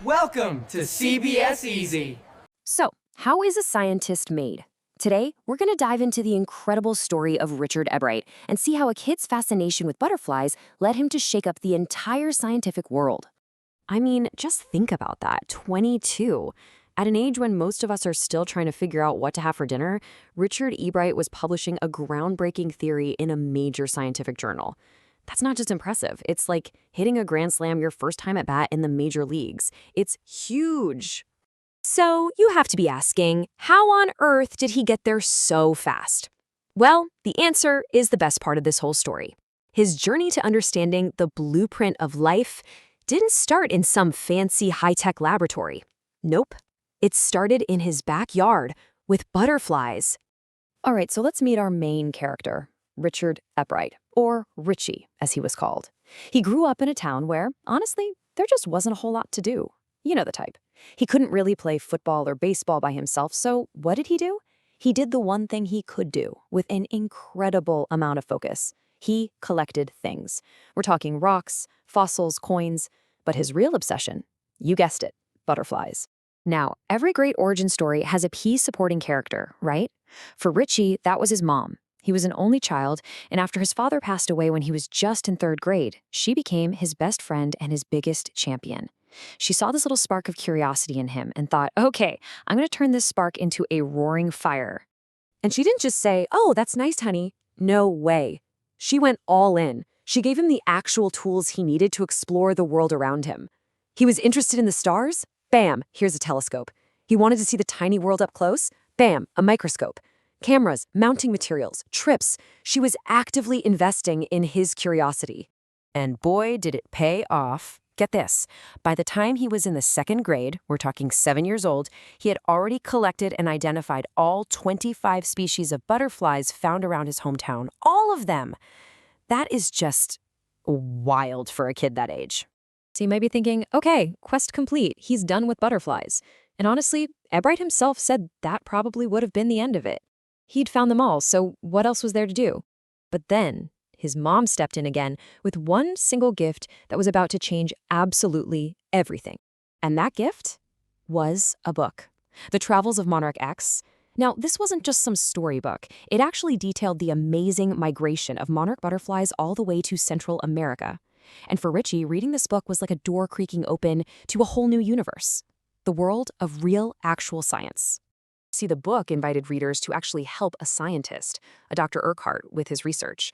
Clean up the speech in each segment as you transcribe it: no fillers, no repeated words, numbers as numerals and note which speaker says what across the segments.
Speaker 1: Welcome to CBS Easy.
Speaker 2: So, how is a scientist made? Today, we're going to dive into the incredible story of Richard Ebright and see how a kid's fascination with butterflies led him to shake up the entire scientific world. I mean, just think about that, 22. At an age when most of us are still trying to figure out what to have for dinner, Richard Ebright was publishing a groundbreaking theory in a major scientific journal. That's not just impressive. It's like hitting a grand slam your first time at bat in the major leagues. It's huge. So you have to be asking, how on earth did he get there so fast? Well, the answer is the best part of this whole story. His journey to understanding the blueprint of life didn't start in some fancy high-tech laboratory. Nope. It started in his backyard with butterflies. All right, so let's meet our main character, Richard Ebright, or Richie, as he was called. He grew up in a town where, honestly, there just wasn't a whole lot to do. You know the type. He couldn't really play football or baseball by himself, so what did he do? He did the one thing he could do with an incredible amount of focus. He collected things. We're talking rocks, fossils, coins, but his real obsession, you guessed it, butterflies. Now, every great origin story has a key supporting character, right? For Richie, that was his mom. He was an only child, and after his father passed away when he was just in 3rd grade, she became his best friend and his biggest champion. She saw this little spark of curiosity in him and thought, okay, I'm going to turn this spark into a roaring fire. And she didn't just say, oh, that's nice, honey. No way. She went all in. She gave him the actual tools he needed to explore the world around him. He was interested in the stars? Bam, here's a telescope. He wanted to see the tiny world up close? Bam, a microscope. Cameras, mounting materials, trips. She was actively investing in his curiosity. And boy, did it pay off. Get this, by the time he was in the 2nd grade, we're talking 7 years old, he had already collected and identified all 25 species of butterflies found around his hometown. All of them. That is just wild for a kid that age. So you might be thinking, okay, quest complete. He's done with butterflies. And honestly, Ebright himself said that probably would have been the end of it. He'd found them all, so what else was there to do? But then his mom stepped in again with one single gift that was about to change absolutely everything. And that gift was a book, The Travels of Monarch X. Now, this wasn't just some storybook. It actually detailed the amazing migration of monarch butterflies all the way to Central America. And for Richie, reading this book was like a door creaking open to a whole new universe, the world of real, actual science. See, the book invited readers to actually help a scientist, a Dr. Urquhart, with his research.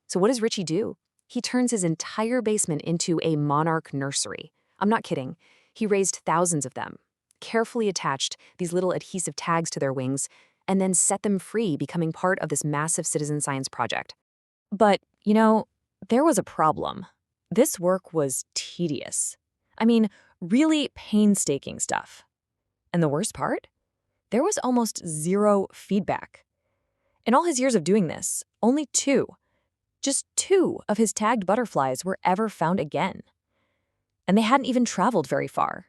Speaker 2: So what does Richie do? He turns his entire basement into a monarch nursery. I'm not kidding. He raised thousands of them, carefully attached these little adhesive tags to their wings, and then set them free, becoming part of this massive citizen science project. But, you know, there was a problem. This work was tedious. I mean, really painstaking stuff. And the worst part? There was almost zero feedback. In all his years of doing this, only just two of his tagged butterflies were ever found again. And they hadn't even traveled very far.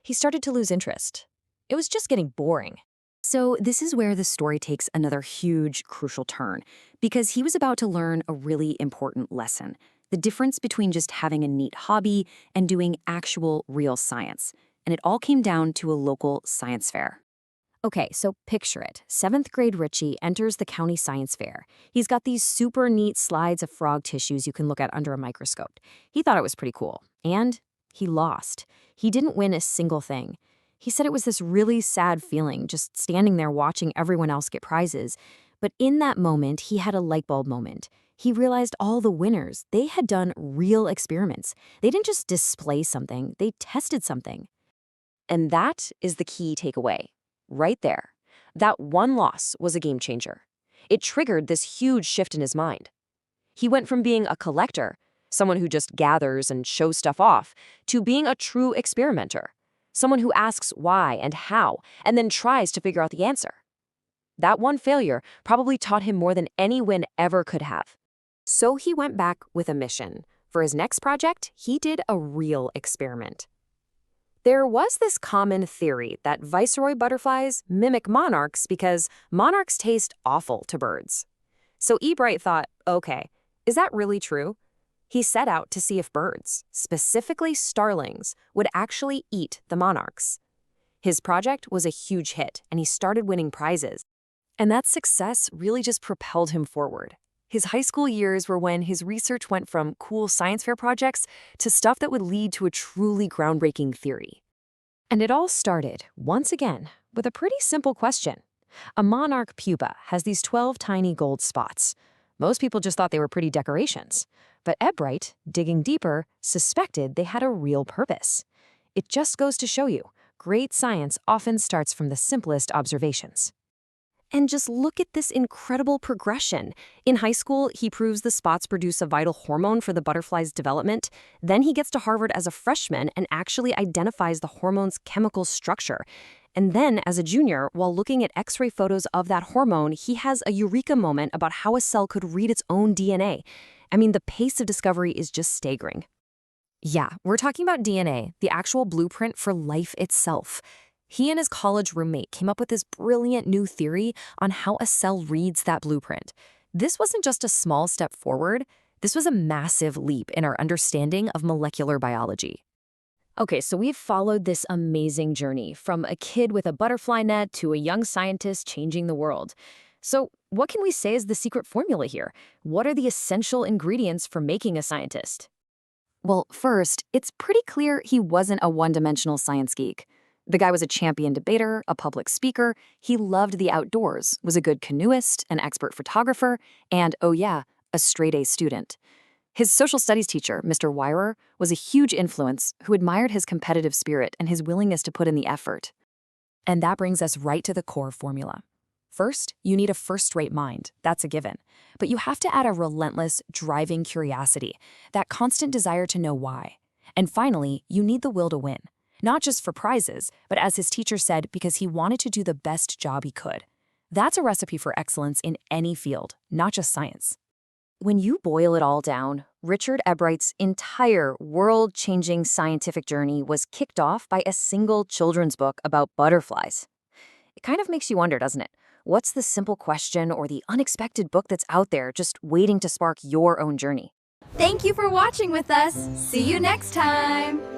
Speaker 2: He started to lose interest. It was just getting boring. So this is where the story takes another huge, crucial turn, because he was about to learn a really important lesson, the difference between just having a neat hobby and doing actual, real science. And it all came down to a local science fair. Okay, so picture it. 7th grade Richie enters the county science fair. He's got these super neat slides of frog tissues you can look at under a microscope. He thought it was pretty cool. And he lost. He didn't win a single thing. He said it was this really sad feeling, just standing there watching everyone else get prizes. But in that moment, he had a light bulb moment. He realized all the winners, they had done real experiments. They didn't just display something, they tested something. And that is the key takeaway. Right there. That one loss was a game changer. It triggered this huge shift in his mind. He went from being a collector, someone who just gathers and shows stuff off, to being a true experimenter, someone who asks why and how, and then tries to figure out the answer. That one failure probably taught him more than any win ever could have. So he went back with a mission. For his next project, he did a real experiment. There was this common theory that viceroy butterflies mimic monarchs because monarchs taste awful to birds. So Ebright thought, okay, is that really true? He set out to see if birds, specifically starlings, would actually eat the monarchs. His project was a huge hit, and he started winning prizes. And that success really just propelled him forward. His high school years were when his research went from cool science fair projects to stuff that would lead to a truly groundbreaking theory. And it all started, once again, with a pretty simple question. A monarch pupa has these 12 tiny gold spots. Most people just thought they were pretty decorations. But Ebright, digging deeper, suspected they had a real purpose. It just goes to show you, great science often starts from the simplest observations. And just look at this incredible progression. In high school, he proves the spots produce a vital hormone for the butterfly's development. Then he gets to Harvard as a freshman and actually identifies the hormone's chemical structure. And then, as a junior, while looking at X-ray photos of that hormone, he has a eureka moment about how a cell could read its own DNA. I mean, the pace of discovery is just staggering. Yeah, we're talking about DNA, the actual blueprint for life itself. He and his college roommate came up with this brilliant new theory on how a cell reads that blueprint. This wasn't just a small step forward, this was a massive leap in our understanding of molecular biology. Okay, so we've followed this amazing journey from a kid with a butterfly net to a young scientist changing the world. So what can we say is the secret formula here? What are the essential ingredients for making a scientist? Well, first, it's pretty clear he wasn't a one-dimensional science geek. The guy was a champion debater, a public speaker, he loved the outdoors, was a good canoeist, an expert photographer, and, oh yeah, a straight-A student. His social studies teacher, Mr. Weirer, was a huge influence who admired his competitive spirit and his willingness to put in the effort. And that brings us right to the core formula. First, you need a first-rate mind, that's a given. But you have to add a relentless, driving curiosity, that constant desire to know why. And finally, you need the will to win. Not just for prizes, but as his teacher said, because he wanted to do the best job he could. That's a recipe for excellence in any field, not just science. When you boil it all down, Richard Ebright's entire world-changing scientific journey was kicked off by a single children's book about butterflies. It kind of makes you wonder, doesn't it? What's the simple question or the unexpected book that's out there just waiting to spark your own journey?
Speaker 3: Thank you for watching with us. See you next time.